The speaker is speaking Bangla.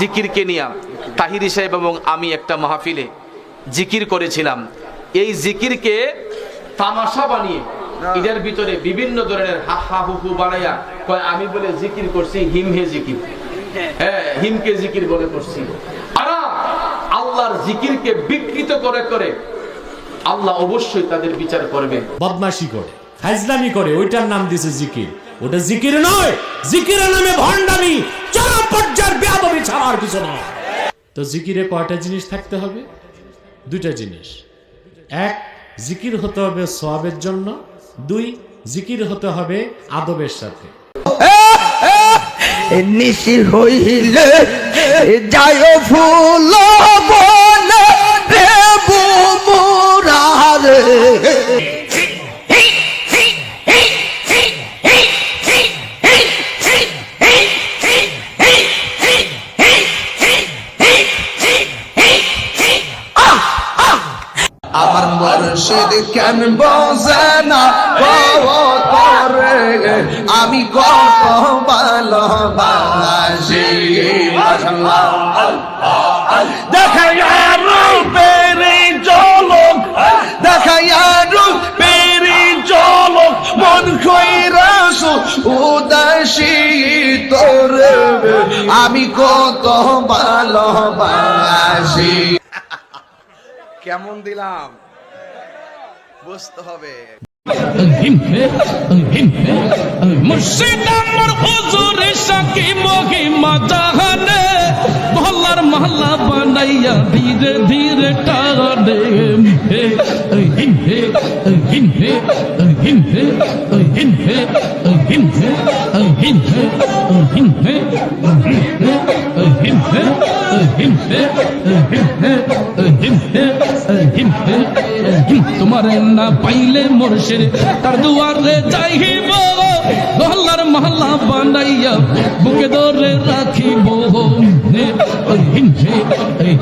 জিকিরকে নিয়ে তাহিরি সাহেব এবং আমি একটা মাহফিলে জিকির করেছিলাম। এই জিকিরকে তামাশা বানিয়ে এটার ভিতরে বিভিন্ন ধরনের হা হা হু হু বানাইয়া কয় আমি বলে জিকির করছি, হিম হে জিকির, হ্যাঁ হিমকে জিকির বলে করছি। আর আল্লাহর জিকিরকে বিকৃত করে করে আল্লাহ অবশ্যই তাদের বিচার করবেন। বদমাশি করে, ফাজলামি করে, ওইটার নাম দিয়েছে জিকির। ওটা জিকির নয়, জিকিরের নামে ভণ্ডামি, চরম পর্যায়ের বেয়াদবি ছাড়া আর কিছু নয়। তো জিকিরে কয়টা জিনিস থাকতে হবে? দুইটা জিনিস। এক, জিকির হতে হবে সওয়াবের জন্য। দুই, জিকির হতে হবে আদবের সাথে। নিশি হইলে যায় ফুল বনে দেব মোরারে। আমার মুর্শিদ কেন বোঝে না করে আমি কত ভালোবাসি। দেখাইয়া রূপেরি ঝলক, দেখাইয়া রূপেরি ঝলক, মন কইরাস উদাসী তোরে আমি কত ভালোবাসি। কেমন দিলাম বুঝতে হবে। মুর্শিদ আমার হুজুর সাকি মহিমা জাহানে, মহল্লার মহল্লা বানাইয়া ধীরে ধীরে টানে। তোমার না পাইলে মুর্শিদ তার দুয়ারে যাইব, মহল্লার মহল্লা বানাইয়া বুকে ধরে রাখিব।